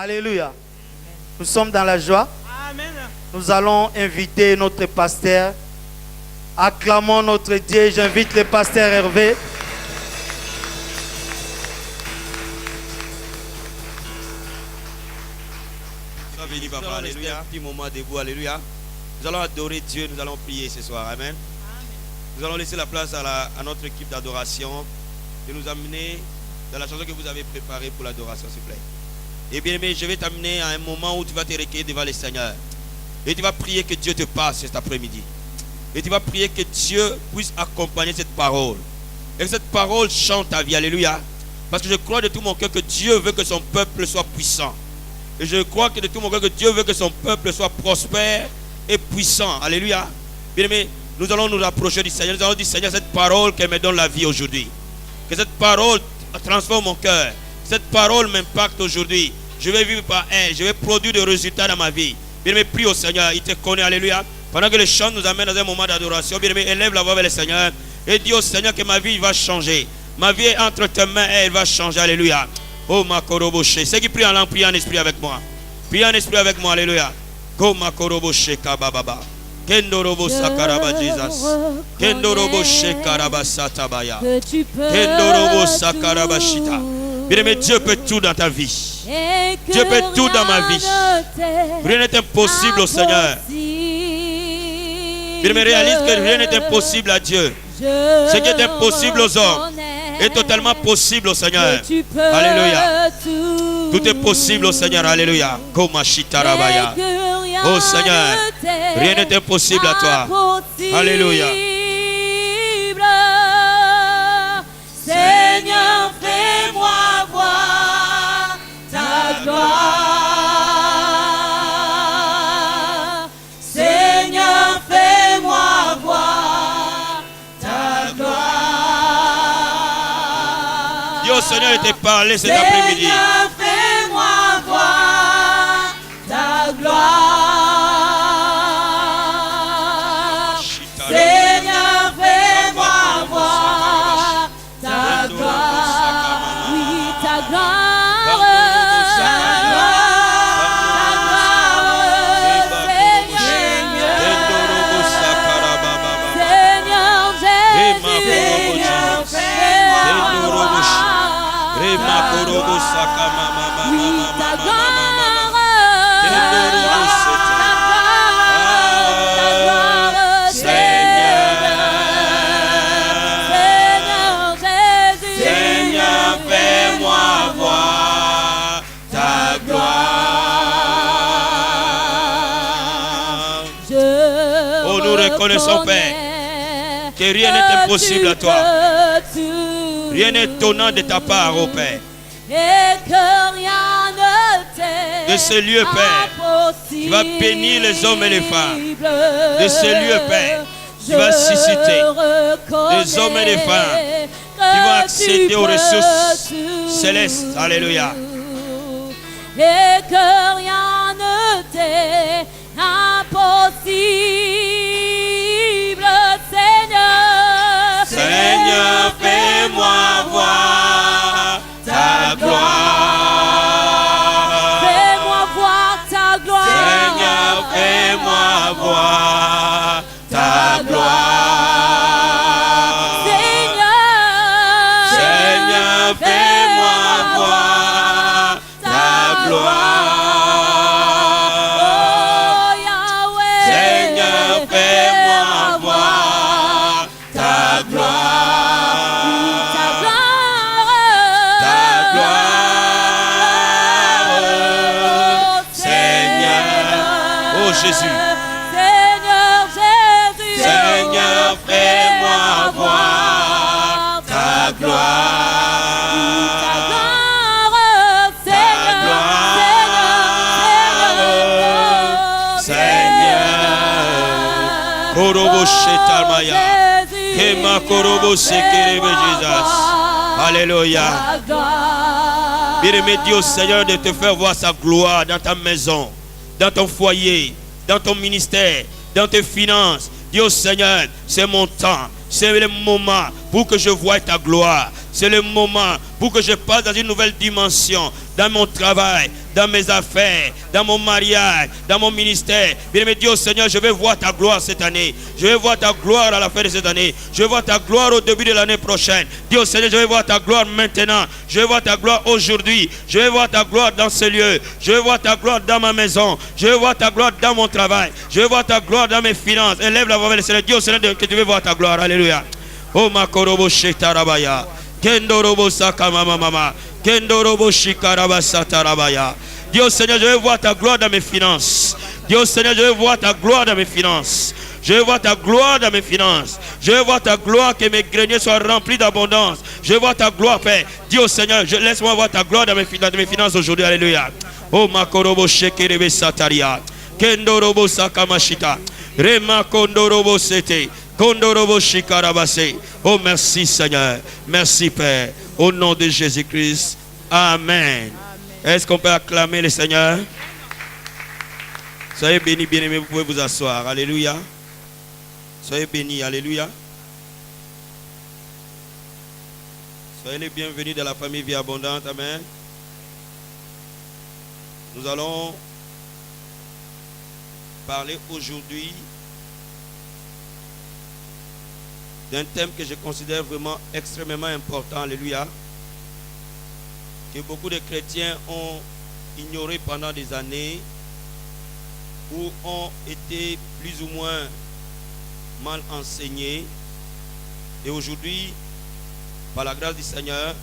Alléluia. Nous sommes dans la joie. Amen. Nous allons inviter notre pasteur. Acclamons notre Dieu. J'invite le pasteur Hervé. Sois béni, papa. Alléluia. Un petit moment debout. Alléluia. Nous allons adorer Dieu. Nous allons prier ce soir. Amen. Nous allons laisser la place à notre équipe d'adoration et nous amener dans la chanson que vous avez préparée pour l'adoration, s'il vous plaît. Et bien aimé, je vais t'amener à un moment où tu vas te recueillir devant le Seigneur. Et tu vas prier que Dieu te parle cet après-midi. Et tu vas prier que Dieu puisse accompagner cette parole. Et que cette parole chante ta vie. Alléluia. Parce que je crois de tout mon cœur que Dieu veut que son peuple soit puissant. Et je crois que de tout mon cœur que Dieu veut que son peuple soit prospère et puissant. Alléluia. Bien aimé, nous allons nous rapprocher du Seigneur. Nous allons dire, Seigneur, cette parole qu'elle me donne la vie aujourd'hui. Que cette parole transforme mon cœur. Cette parole m'impacte aujourd'hui. Je vais vivre par elle. Je vais produire des résultats dans ma vie. Bien-aimé, prie au Seigneur. Il te connaît. Alléluia. Pendant que le chant nous amène dans un moment d'adoration, bien-aimé, élève la voix vers le Seigneur. Et dis au Seigneur que ma vie va changer. Ma vie est entre tes mains et elle va changer. Alléluia. Oh, ma koroboché. Ceux qui prient en langue, prient en esprit avec moi. Prie en esprit avec moi. Alléluia. Go ma koroboché kabababa. Kendorobo sakaraba Jesus. Kendorobo shekaraba satabaya. Kendorobo sakaraba shita. Bien-aimé, Dieu peut tout dans ta vie. Dieu peut tout dans ma vie. Rien n'est impossible au Seigneur. Bien-aimé, réalise que rien n'est impossible à Dieu. Ce qui est impossible aux hommes est totalement possible au Seigneur. Alléluia. Tout est possible au Seigneur. Alléluia. Komashitarabaya. Oh Seigneur, rien n'est impossible à toi. Alléluia. Seigneur, fais-moi voir ta gloire. Seigneur, fais-moi voir ta gloire. Dieu Seigneur, il t'a parlé cet après-midi. Seigneur, fais-moi voir ta gloire. Seigneur, fais-moi voir ta gloire. Oui, ta gloire. Ta gloire. Seigneur. Seigneur, fais-moi voir. Oui, ta gloire. Reconnaissons, Père, que rien n'est impossible à toi. Rien n'est étonnant de ta part, ô Père. De ce lieu, Père, tu vas bénir les hommes et les femmes. De ce lieu, Père, tu vas susciter des hommes et des femmes qui vont accéder aux ressources célestes. Alléluia. Et que rien ne t'est impossible, Seigneur. Seigneur, fais-moi voir ta gloire. Fais-moi voir ta gloire. Seigneur, fais-moi voir ta gloire. Seigneur, fais-moi voir ta gloire. Jésus. Seigneur Jésus. Seigneur, fais-moi voir ta gloire. Ta gloire. Seigneur. Seigneur. Korobo shetamaya. Kema korobo sekerebe Jesus. Alléluia. Bien-aimé, dis au Seigneur de te faire voir sa gloire dans ta maison, dans ton foyer, dans ton ministère, dans tes finances. Dis au Seigneur, c'est mon temps, c'est le moment pour que je voie ta gloire. C'est le moment pour que je passe dans une nouvelle dimension. dans mon travail, dans mes affaires, dans mon mariage, dans mon ministère. Bien-aimé Dieu, Seigneur, je veux voir ta gloire cette année. Je veux voir ta gloire à la fin de cette année. Je veux voir ta gloire au début de l'année prochaine. Dieu, Seigneur, je veux voir ta gloire maintenant. Je veux voir ta gloire aujourd'hui. Je veux voir ta gloire dans ce lieu. Je veux voir ta gloire dans ma maison. Je veux voir ta gloire dans mon travail. Je veux voir ta gloire dans mes finances. Élève la voix vers le Seigneur. Dieu, Seigneur, que tu veux voir ta gloire. Alléluia. Oh, makorobo shetarabaya. Kendorobo sakamama mama. Kendorobo shikaraba satarabaya. Dieu Seigneur, je veux voir ta gloire dans mes finances. Dieu Seigneur, je veux voir ta gloire dans mes finances. Je veux voir ta gloire dans mes finances. Je veux voir ta gloire, que mes greniers soient remplis d'abondance. Je veux voir ta gloire, Père. Dieu Seigneur, laisse-moi voir ta gloire dans mes finances aujourd'hui. Alléluia. Oh makorobo shekerebe sataria. Kendorobo sakamashita. Rema kondorobo sete. Kondorobo shikarabase. Oh merci Seigneur. Merci Père. Au nom de Jésus-Christ. Amen. Est-ce qu'on peut acclamer le Seigneur? Soyez bénis, bien-aimés, vous pouvez vous asseoir. Alléluia. Soyez bénis, alléluia. Soyez les bienvenus dans la famille Vie Abondante. Amen. Nous allons parler aujourd'hui d'un thème que je considère vraiment extrêmement important. Alléluia. Que beaucoup de chrétiens ont ignoré pendant des années ou ont été plus ou moins mal enseignés. Et aujourd'hui, par la grâce du Seigneur,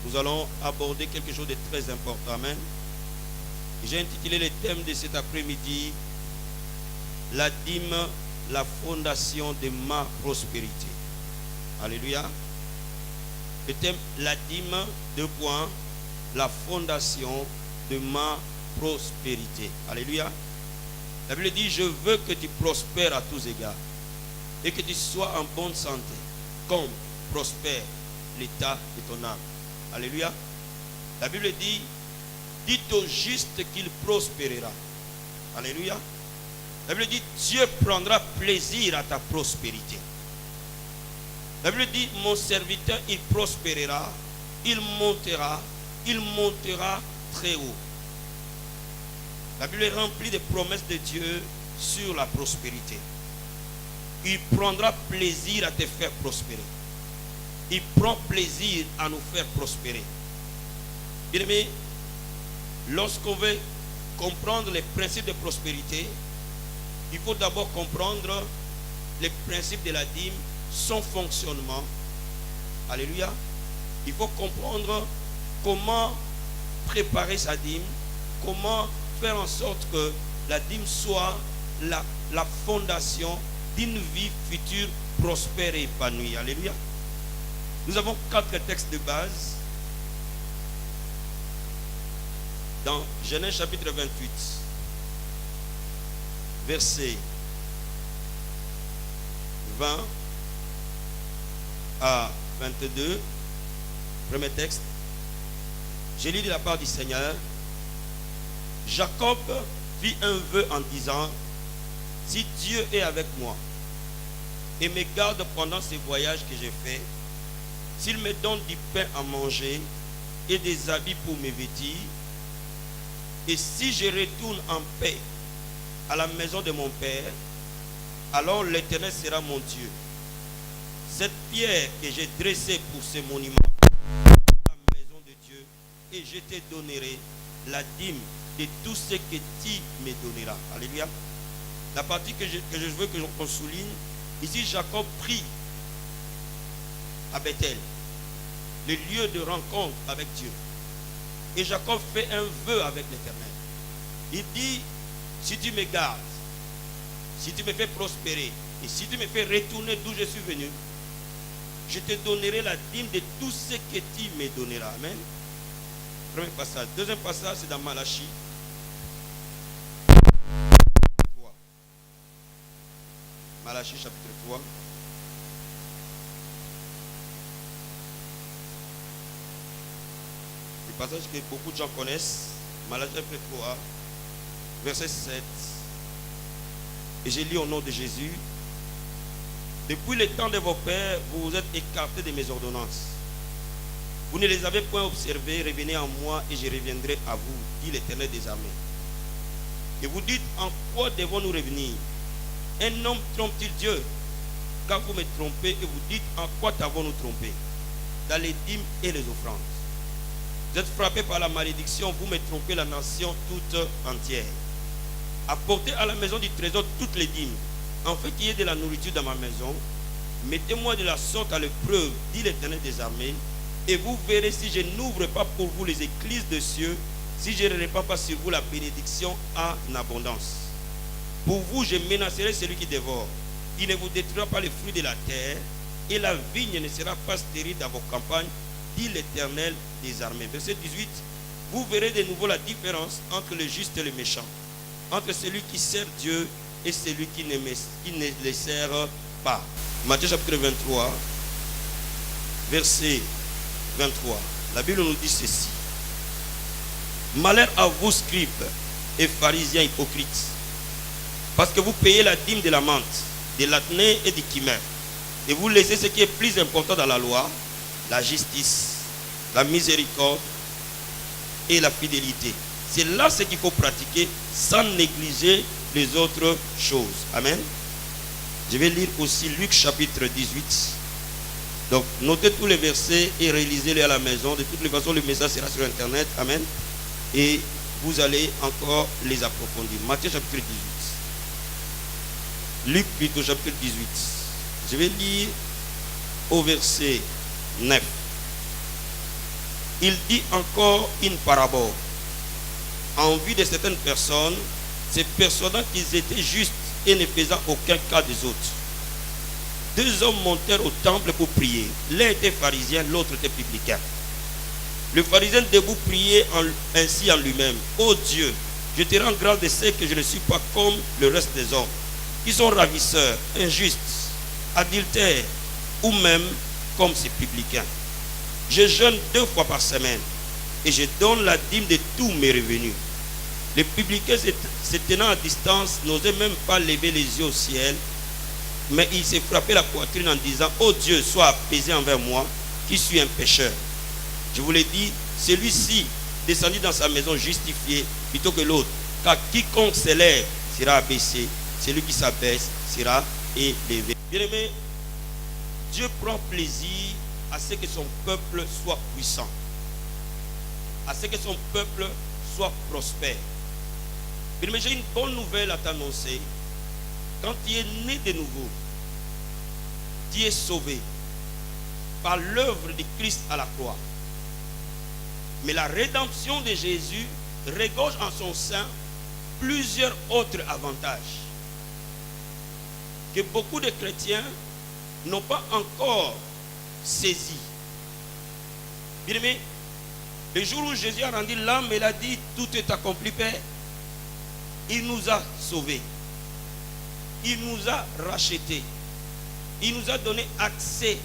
nous allons aborder quelque chose de très important. Amen. J'ai intitulé le thème de cet après-midi, la dîme, la fondation de ma prospérité. Alléluia. Le thème, la dîme, 2 points, la fondation de ma prospérité. Alléluia. La Bible dit, je veux que tu prospères à tous égards et que tu sois en bonne santé, comme prospère l'état de ton âme. Alléluia. La Bible dit, dites au juste qu'il prospérera. Alléluia. La Bible dit, Dieu prendra plaisir à ta prospérité. La Bible dit, mon serviteur, il prospérera, il montera très haut. La Bible est remplie de promesses de Dieu sur la prospérité. Il prendra plaisir à te faire prospérer. Il prend plaisir à nous faire prospérer. Bien-aimés, lorsqu'on veut comprendre les principes de prospérité, il faut d'abord comprendre les principes de la dîme, son fonctionnement. Alléluia. Il faut comprendre comment préparer sa dîme, comment faire en sorte que la dîme soit la fondation d'une vie future prospère et épanouie. Alléluia. Nous avons 4 textes de base dans Genèse chapitre 28, verset 20 à 22. Premier texte. J'ai lu de la part du Seigneur. Jacob fit un vœu en disant, si Dieu est avec moi et me garde pendant ces voyages que j'ai faits, s'il me donne du pain à manger et des habits pour me vêtir, et si je retourne en paix à la maison de mon Père, alors l'Éternel sera mon Dieu. Cette pierre que j'ai dressée pour ce monument, la maison de Dieu, et je te donnerai la dîme de tout ce que tu me donneras. Alléluia. La partie que je veux que l'on souligne, ici Jacob prie à Bethel, le lieu de rencontre avec Dieu. Et Jacob fait un vœu avec l'Éternel. Il dit, si tu me gardes, si tu me fais prospérer, et si tu me fais retourner d'où je suis venu, je te donnerai la dîme de tout ce que tu me donneras. Amen. Premier passage. Deuxième passage, c'est dans Malachie. 3. Malachie chapitre 3. Le passage que beaucoup de gens connaissent. Malachie chapitre 3, verset 7. Et j'ai lu au nom de Jésus. Depuis le temps de vos pères, vous vous êtes écartés de mes ordonnances Vous ne les avez point observés, revenez en moi et je reviendrai à vous, dit l'Éternel des armées. Et vous dites, en quoi devons-nous revenir? Un homme trompe-t-il Dieu? Car vous me trompez et vous dites, en quoi t'avons-nous trompé? Dans les dîmes et les offrandes. Vous êtes frappés par la malédiction, vous me trompez la nation toute entière. Apportez à la maison du trésor toutes les dîmes. En fait, qu'il y ait de la nourriture dans ma maison. Mettez-moi de la sorte à l'épreuve, dit l'Éternel des armées, et vous verrez si je n'ouvre pas pour vous les écluses des cieux, si je ne répands pas sur vous la bénédiction en abondance. Pour vous, je menacerai celui qui dévore. Il ne vous détruira pas les fruits de la terre, et la vigne ne sera pas stérile dans vos campagnes, dit l'Éternel des armées. Verset 18. Vous verrez de nouveau la différence entre le juste et le méchant, entre celui qui sert Dieu et celui qui ne le sert pas. Matthieu chapitre 23, verset 23. La Bible nous dit ceci. Malheur à vous, scribes et pharisiens hypocrites, parce que vous payez la dîme de la menthe, de l'atnée et du chimère, et vous laissez ce qui est plus important dans la loi, la justice, la miséricorde et la fidélité. C'est là ce qu'il faut pratiquer sans négliger les autres choses. Amen. Je vais lire aussi Luc chapitre 18. Donc, notez tous les versets et réalisez-les à la maison. De toutes les façons, le message sera sur Internet. Amen. Et vous allez encore les approfondir. Matthieu chapitre 18. Luc plutôt chapitre 18. Je vais lire au verset 9. Il dit encore une parabole en vue de certaines personnes, ces personnes qu'ils étaient justes et ne faisant aucun cas des autres. Deux hommes montèrent au temple pour prier. L'un était pharisien, l'autre était publicain. Le pharisien debout priait ainsi en lui-même. Ô Dieu, je te rends grâce de ce que je ne suis pas comme le reste des hommes, qui sont ravisseurs, injustes, adultères, ou même comme ces publicains. Je jeûne 2 fois par semaine et je donne la dîme de tous mes revenus. Les publicains, se tenant à distance, n'osaient même pas lever les yeux au ciel, mais ils se frappaient la poitrine en disant, ô Dieu, sois apaisé envers moi, qui suis un pécheur. Je vous l'ai dit, celui-ci descendit dans sa maison justifié plutôt que l'autre, car quiconque s'élève sera abaissé, celui qui s'abaisse sera élevé. Bien-aimé, Dieu prend plaisir à ce que son peuple soit puissant, à ce que son peuple soit prospère. Mais j'ai une bonne nouvelle à t'annoncer. Quand tu es né de nouveau, tu es sauvé par l'œuvre de Christ à la croix. Mais la rédemption de Jésus regorge en son sein plusieurs autres avantages que beaucoup de chrétiens n'ont pas encore saisi. Bien aimé, le jour où Jésus a rendu l'âme, il a dit, tout est accompli, Père. Il nous a sauvés. Il nous a rachetés. Il nous a donné accès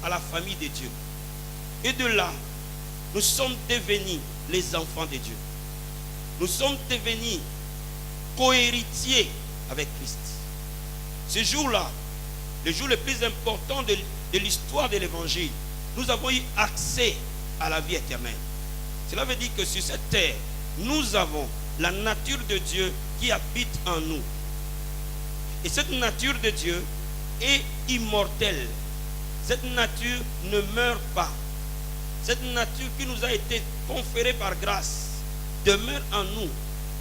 à la famille de Dieu. Et de là, nous sommes devenus les enfants de Dieu. Nous sommes devenus co-héritiers avec Christ. Ce jour-là, le jour le plus important de l'histoire de l'évangile, nous avons eu accès à la vie éternelle. Cela veut dire que sur cette terre, nous avons la nature de Dieu qui habite en nous. Et cette nature de Dieu est immortelle. Cette nature ne meurt pas. Cette nature qui nous a été conférée par grâce demeure en nous.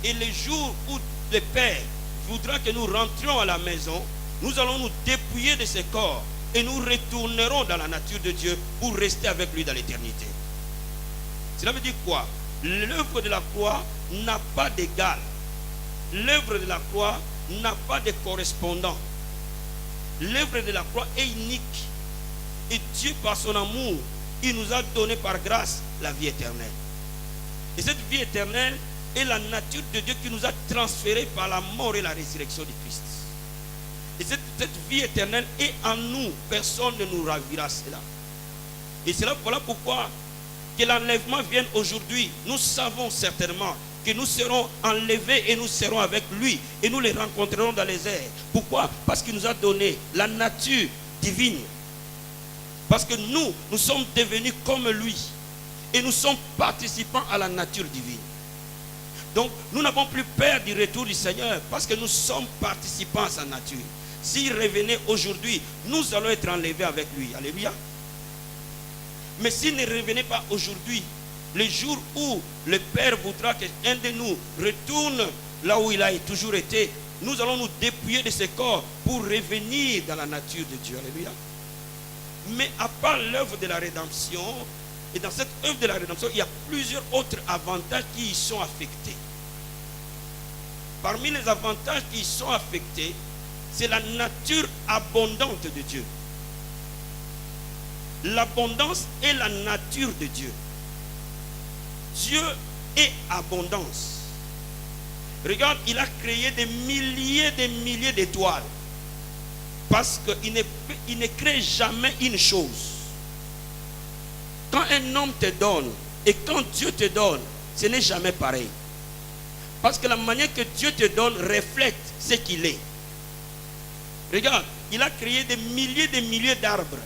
Et le jour où le Père voudra que nous rentrions à la maison, nous allons nous dépouiller de ce corps et nous retournerons dans la nature de Dieu pour rester avec lui dans l'éternité. Cela veut dire quoi? L'œuvre de la croix n'a pas d'égal. L'œuvre de la croix n'a pas de correspondant. L'œuvre de la croix est unique. Et Dieu, par son amour, il nous a donné par grâce la vie éternelle. Et cette vie éternelle est la nature de Dieu qui nous a transférés par la mort et la résurrection de Christ. Et cette vie éternelle est en nous. Personne ne nous ravira cela. Et c'est là, voilà pourquoi que l'enlèvement vienne aujourd'hui. Nous savons certainement que nous serons enlevés et nous serons avec lui. Et nous les rencontrerons dans les airs. Pourquoi? Parce qu'il nous a donné la nature divine. Parce que nous sommes devenus comme lui. Et nous sommes participants à la nature divine. Donc, nous n'avons plus peur du retour du Seigneur parce que nous sommes participants à sa nature. S'il revenait aujourd'hui, nous allons être enlevés avec lui. Alléluia. Mais s'il ne revenait pas aujourd'hui, le jour où le Père voudra qu'un de nous retourne là où il a toujours été, nous allons nous dépouiller de ce corps pour revenir dans la nature de Dieu. Alléluia. Mais à part l'œuvre de la rédemption, et dans cette œuvre de la rédemption, il y a plusieurs autres avantages qui y sont affectés. Parmi les avantages qui y sont affectés, c'est la nature abondante de Dieu. L'abondance est la nature de Dieu. Dieu est abondance. Regarde, il a créé des milliers d'étoiles. Parce qu'il ne crée jamais une chose. Quand un homme te donne et quand Dieu te donne, ce n'est jamais pareil. Parce que la manière que Dieu te donne reflète ce qu'il est. Regarde, il a créé des milliers d'arbres.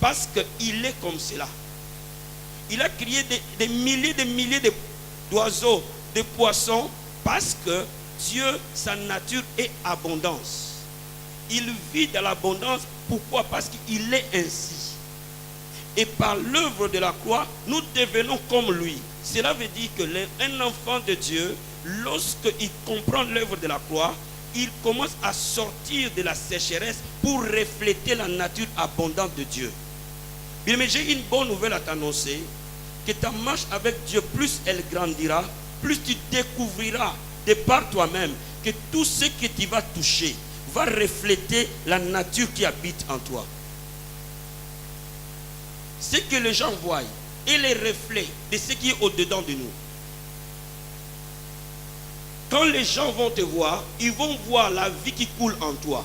Parce qu'il est comme cela. Il a créé des milliers d'oiseaux, de poissons. Parce que Dieu, sa nature est abondance. Il vit dans l'abondance. Pourquoi? Parce qu'il est ainsi. Et par l'œuvre de la croix, nous devenons comme lui. Cela veut dire que un enfant de Dieu, lorsqu'il comprend l'œuvre de la croix, il commence à sortir de la sécheresse pour refléter la nature abondante de Dieu. Bien, mais j'ai une bonne nouvelle à t'annoncer, que ta marche avec Dieu, plus elle grandira, plus tu découvriras de par toi-même que tout ce que tu vas toucher va refléter la nature qui habite en toi. Ce que les gens voient est le reflet de ce qui est au-dedans de nous. Quand les gens vont te voir, ils vont voir la vie qui coule en toi.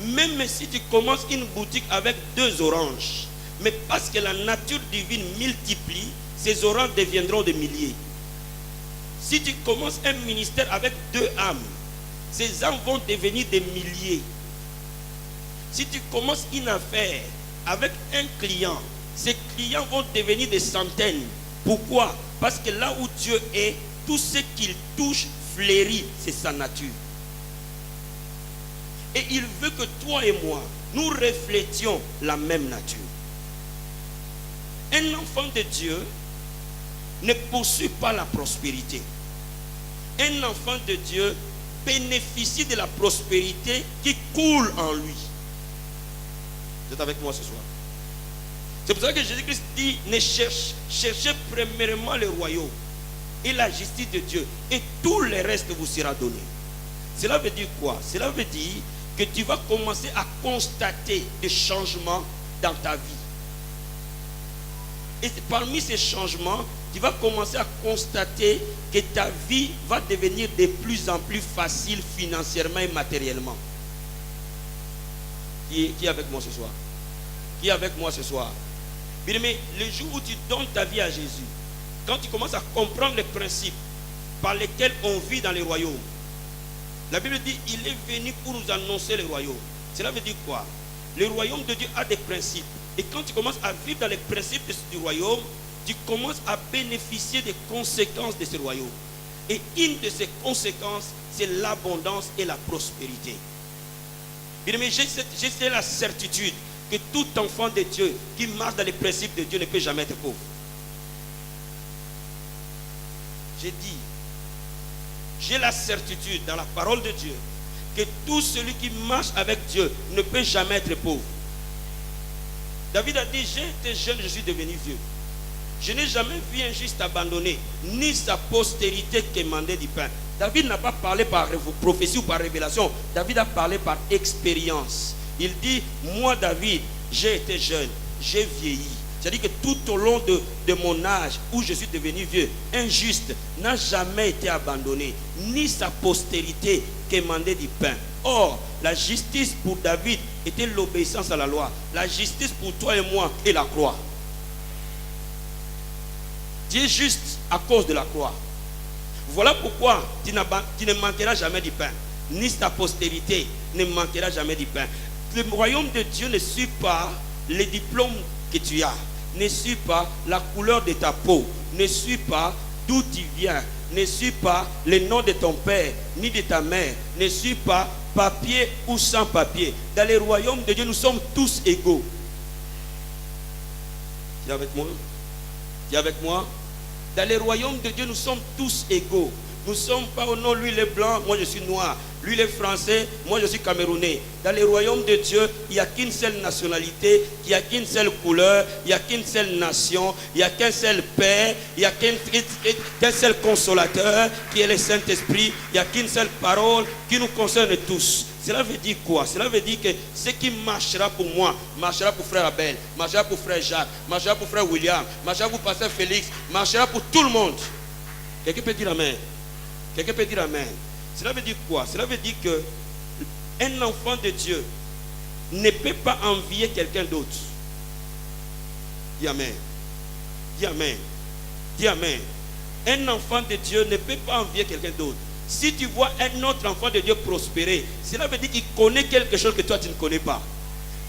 Même si tu commences une boutique avec 2 oranges, mais parce que la nature divine multiplie, ces oranges deviendront des milliers. Si tu commences un ministère avec 2 âmes, ces âmes vont devenir des milliers. Si tu commences une affaire avec un client, ces clients vont devenir des centaines. Pourquoi? Parce que là où Dieu est, tout ce qu'il touche fleurit, c'est sa nature. Et il veut que toi et moi, nous reflétions la même nature. Un enfant de Dieu ne poursuit pas la prospérité. Un enfant de Dieu bénéficie de la prospérité qui coule en lui. Vous êtes avec moi ce soir? C'est pour ça que Jésus-Christ dit, cherchez premièrement le royaume et la justice de Dieu, et tout le reste vous sera donné. Cela veut dire quoi? Cela veut dire que tu vas commencer à constater des changements dans ta vie. Et parmi ces changements, tu vas commencer à constater que ta vie va devenir de plus en plus facile financièrement et matériellement. Qui est avec moi ce soir? Qui est avec moi ce soir? Bien aimé, le jour où tu donnes ta vie à Jésus, quand tu commences à comprendre les principes par lesquels on vit dans les royaumes, la Bible dit il est venu pour nous annoncer le royaume. Cela veut dire quoi? Le royaume de Dieu a des principes. Et quand tu commences à vivre dans les principes du royaume, tu commences à bénéficier des conséquences de ce royaume. Et une de ces conséquences, c'est l'abondance et la prospérité. Bien aimé, j'ai la certitude que tout enfant de Dieu qui marche dans les principes de Dieu ne peut jamais être pauvre. J'ai la certitude dans la parole de Dieu que tout celui qui marche avec Dieu ne peut jamais être pauvre. David a dit, j'ai été jeune, je suis devenu vieux. Je n'ai jamais vu un juste abandonné, ni sa postérité quémander du pain. David n'a pas parlé par prophétie ou par révélation. David a parlé par expérience. Il dit, moi David, j'ai été jeune, j'ai vieilli. C'est-à-dire que tout au long de mon âge, où je suis devenu vieux, un juste n'a jamais été abandonné, ni sa postérité quémander du pain. Or, la justice pour David était l'obéissance à la loi. La justice pour toi et moi est la croix. Tu es juste à cause de la croix. Voilà pourquoi tu ne manqueras jamais du pain. Ni ta postérité ne manquera jamais du pain. Le royaume de Dieu ne suit pas les diplômes que tu as. ne suis pas la couleur de ta peau, ne suis pas d'où tu viens, ne suis pas le nom de ton père, ni de ta mère, ne suis pas papier ou sans papier. Dans le royaume de Dieu, nous sommes tous égaux. Tu es avec moi? Tu es avec moi? Dans le royaume de Dieu, nous sommes tous égaux. Nous ne sommes pas au nom, lui il est blanc, moi je suis noir. Lui il est français, moi je suis camerounais. Dans le royaume de Dieu, il n'y a qu'une seule nationalité, il n'y a qu'une seule couleur, il n'y a qu'une seule nation, il n'y a qu'un seul Père, il n'y a qu'un seul consolateur qui est le Saint-Esprit, il n'y a qu'une seule parole qui nous concerne tous. Cela veut dire quoi? Cela veut dire que ce qui marchera pour moi, marchera pour frère Abel, marchera pour frère Jacques, marchera pour frère William, marchera pour pasteur Félix, marchera pour tout le monde. Quelqu'un peut dire Amen? Quelqu'un peut dire Amen? Cela veut dire quoi? Cela veut dire que un enfant de Dieu ne peut pas envier quelqu'un d'autre. Dis Amen. Dis Amen. Dis Amen. Un enfant de Dieu ne peut pas envier quelqu'un d'autre. Si tu vois un autre enfant de Dieu prospérer, cela veut dire qu'il connaît quelque chose que toi tu ne connais pas.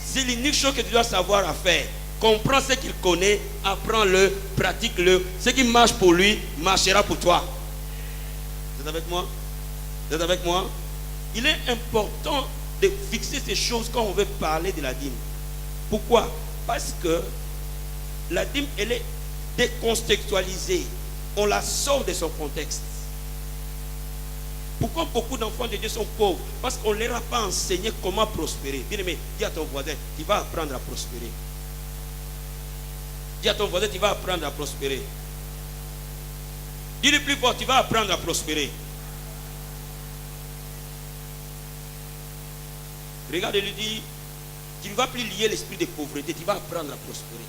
C'est l'unique chose que tu dois savoir à faire. Comprends ce qu'il connaît, apprends-le, pratique-le. Ce qui marche pour lui, marchera pour toi. Vous êtes avec moi? Vous êtes avec moi? Il est important de fixer ces choses quand on veut parler de la dîme. Pourquoi? Parce que la dîme, elle est décontextualisée. On la sort de son contexte. Pourquoi beaucoup d'enfants de Dieu sont pauvres? Parce qu'on ne leur a pas enseigné comment prospérer. Bien-aimé, dis à ton voisin, tu vas apprendre à prospérer. Dis à ton voisin, tu vas apprendre à prospérer. Dis-le plus fort, tu vas apprendre à prospérer. Regarde, il lui dit, tu ne vas plus lier l'esprit de pauvreté, tu vas apprendre à prospérer.